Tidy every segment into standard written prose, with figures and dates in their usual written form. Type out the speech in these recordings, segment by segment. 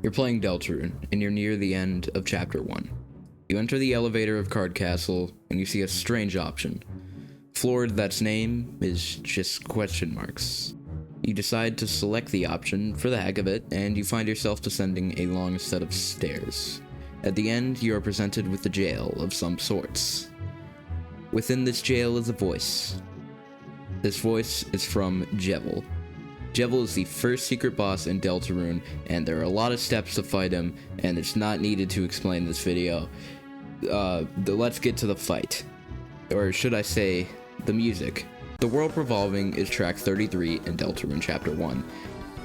You're playing Deltarune, and you're near the end of Chapter 1. You enter the elevator of Card Castle, and you see a strange option. Floored that's name is just question marks. You decide to select the option for the heck of it, and you find yourself descending a long set of stairs. At the end, you are presented with a jail of some sorts. Within this jail is a voice. This voice is from Jevil. Jevil is the first secret boss in Deltarune, and there are a lot of steps to fight him, and it's not needed to explain this video. Let's get to the fight. Or should I say, the music. The World Revolving is track 33 in Deltarune Chapter 1,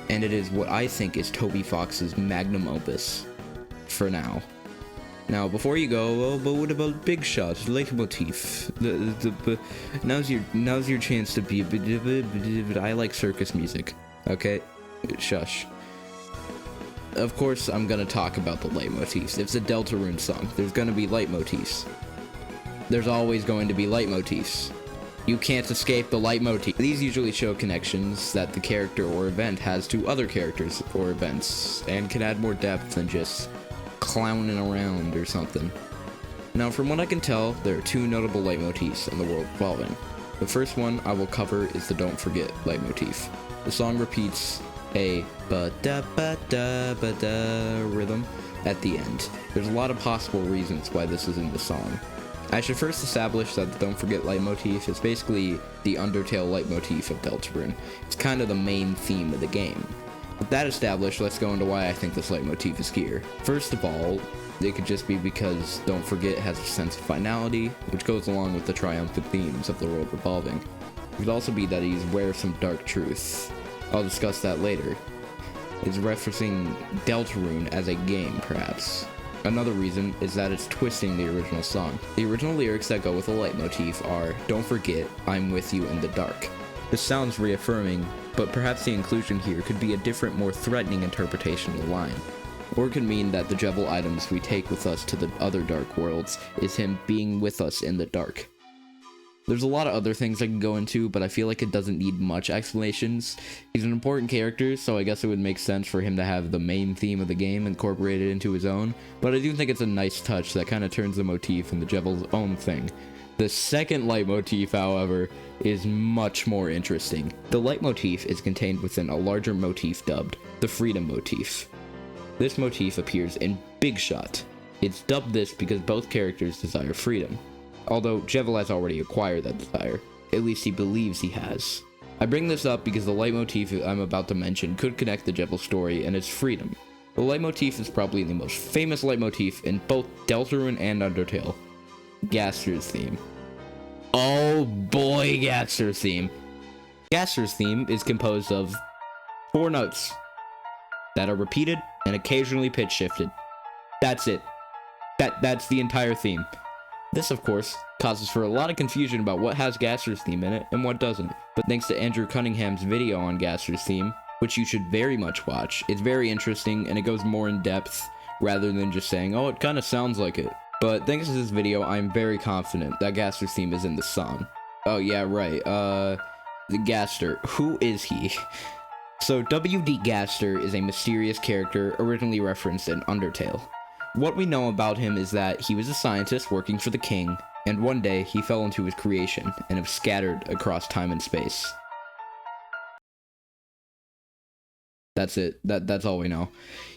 and it is what I think is Toby Fox's magnum opus. For now. Now, before you go, oh, but what about Big Shot, leitmotif? Now's your chance to be. I like circus music. Okay, shush. Of course, I'm gonna talk about the leitmotifs. It's a Deltarune song. There's gonna be leitmotifs. There's always going to be leitmotifs. You can't escape the leitmotif. These usually show connections that the character or event has to other characters or events, and can add more depth than just clowning around or something. Now, from what I can tell, there are two notable leitmotifs in the World Revolving. The first one I will cover is the Don't Forget leitmotif. The song repeats a ba-da-ba-da-ba-da rhythm at the end. There's a lot of possible reasons why this is in the song. I should first establish that the Don't Forget leitmotif is basically the Undertale leitmotif of Deltarune. It's kind of the main theme of the game. With that established, let's go into why I think this leitmotif is here. First of all, it could just be because Don't Forget has a sense of finality, which goes along with the triumphant themes of the World Revolving. It could also be that he's aware of some dark truth. I'll discuss that later. It's referencing Deltarune as a game, perhaps. Another reason is that it's twisting the original song. The original lyrics that go with the leitmotif are, "Don't forget, I'm with you in the dark." This sounds reaffirming, but perhaps the inclusion here could be a different, more threatening interpretation of the line. Or it could mean that the Jevil items we take with us to the other dark worlds is him being with us in the dark. There's a lot of other things I can go into, but I feel like it doesn't need much explanations. He's an important character, so I guess it would make sense for him to have the main theme of the game incorporated into his own, but I do think it's a nice touch that kind of turns the motif into Jevil's own thing. The second leitmotif, however, is much more interesting. The leitmotif is contained within a larger motif dubbed the Freedom motif. This motif appears in Big Shot. It's dubbed this because both characters desire freedom. Although Jevil has already acquired that desire. At least he believes he has. I bring this up because the leitmotif I'm about to mention could connect the Jevil story and its freedom. The leitmotif is probably the most famous leitmotif in both Deltarune and Undertale. Gaster's theme. Oh boy, Gaster's theme. Gaster's theme is composed of 4 notes that are repeated and occasionally pitch shifted. That's it. That's the entire theme. This, of course, causes for a lot of confusion about what has Gaster's theme in it and what doesn't. But thanks to Andrew Cunningham's video on Gaster's theme, which you should very much watch, it's very interesting and it goes more in depth rather than just saying, oh, it kind of sounds like it. But thanks to this video, I'm very confident that Gaster's theme is in the song. Oh yeah, right, the Gaster. Who is he? So W.D. Gaster is a mysterious character originally referenced in Undertale. What we know about him is that he was a scientist working for the king, and one day he fell into his creation and have scattered across time and space. That's it. That's all we know.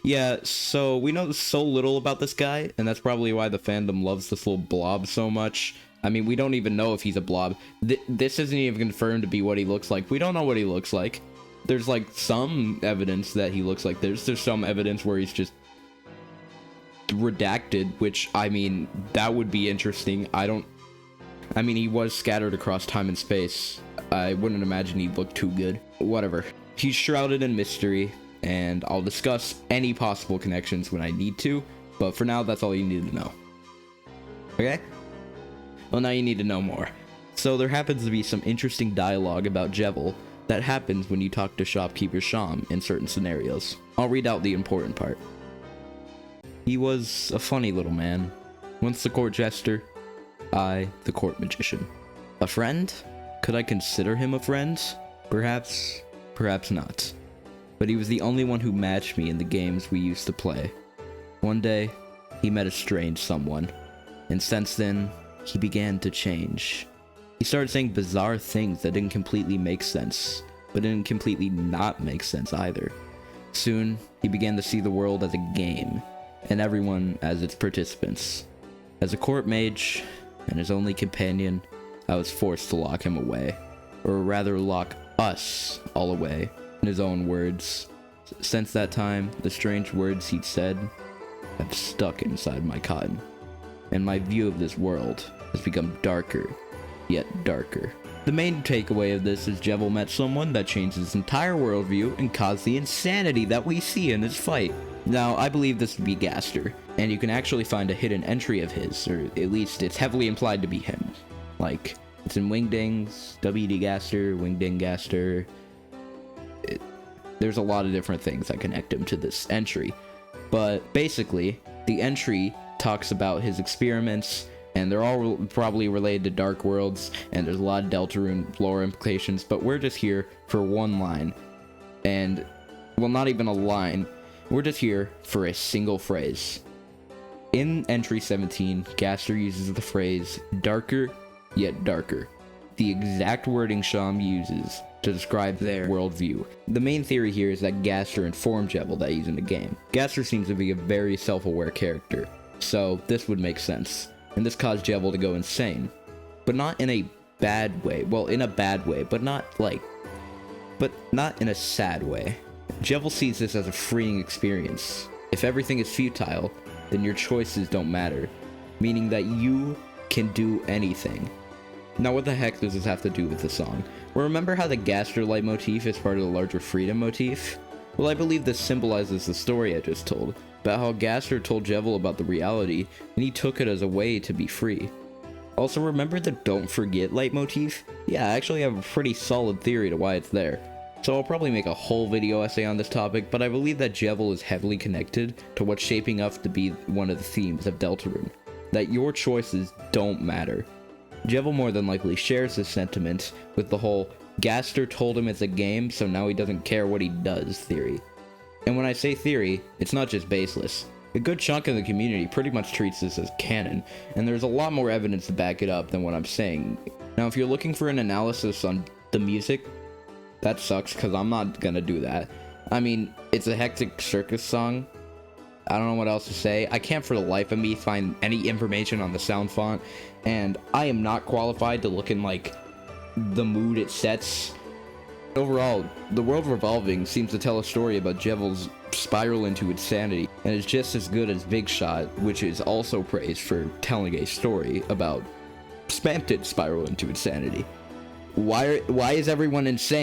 Yeah, so we know so little about this guy, and that's probably why the fandom loves this little blob so much. I mean, we don't even know if he's a blob. This isn't even confirmed to be what he looks like. We don't know what he looks like. There's like some evidence that he looks like this. There's some evidence where he's just redacted, which, I mean, that would be interesting. I mean, he was scattered across time and space. I wouldn't imagine he'd look too good. Whatever. He's shrouded in mystery, and I'll discuss any possible connections when I need to, but for now, that's all you need to know. Okay? Well, now you need to know more. So there happens to be some interesting dialogue about Jevil that happens when you talk to shopkeeper Sham in certain scenarios. I'll read out the important part. He was a funny little man, once the court jester, I the court magician. A friend? Could I consider him a friend? Perhaps not. but he was the only one who matched me in the games we used to play. One day, he met a strange someone, and since then, he began to change. He started saying bizarre things that didn't completely make sense, but didn't completely not make sense either. Soon, he began to see the world as a game, and everyone as its participants. As a court mage, and his only companion, I was forced to lock him away, or rather lock us all away, in his own words. Since that time, the strange words he'd said have stuck inside my cotton, and my view of this world has become darker, yet darker. The main takeaway of this is Jevil met someone that changed his entire worldview and caused the insanity that we see in his fight. Now, I believe this would be Gaster, and you can actually find a hidden entry of his, or at least it's heavily implied to be him. Like, it's in Wingding's, WD Gaster, Wingding Gaster. There's a lot of different things that connect him to this entry. But basically, the entry talks about his experiments, and they're all probably related to Dark Worlds, and there's a lot of Deltarune lore implications, but we're just here for one line. And, well, not even a line. We're just here for a single phrase. In entry 17, Gaster uses the phrase, darker, yet darker. The exact wording Sham uses to describe their worldview. The main theory here is that Gaster informed Jevil that he's in the game. Gaster seems to be a very self-aware character, so this would make sense. And this caused Jevil to go insane. But not in a bad way. Well, in a bad way, but not in a sad way. Jevil sees this as a freeing experience. If everything is futile, then your choices don't matter, meaning that you can do anything. Now, what the heck does this have to do with the song? Well, remember how the Gaster leitmotif is part of the larger freedom motif? Well, I believe this symbolizes the story I just told, about how Gaster told Jevil about the reality, and he took it as a way to be free. Also, remember the don't forget leitmotif? Yeah, I actually have a pretty solid theory to why it's there. So I'll probably make a whole video essay on this topic, but I believe that Jevil is heavily connected to what's shaping up to be one of the themes of Deltarune. That your choices don't matter. Jevil more than likely shares this sentiment with the whole Gaster told him it's a game, so now he doesn't care what he does theory. And when I say theory, it's not just baseless. A good chunk of the community pretty much treats this as canon, and there's a lot more evidence to back it up than what I'm saying. Now, if you're looking for an analysis on the music, that sucks, because I'm not gonna do that. I mean, it's a hectic circus song. I don't know what else to say. I can't for the life of me find any information on the sound font, and I am not qualified to look in, like, the mood it sets. Overall, The World Revolving seems to tell a story about Jevil's spiral into insanity, and is just as good as Big Shot, which is also praised for telling a story about Spamted's spiral into insanity. Why is everyone insane?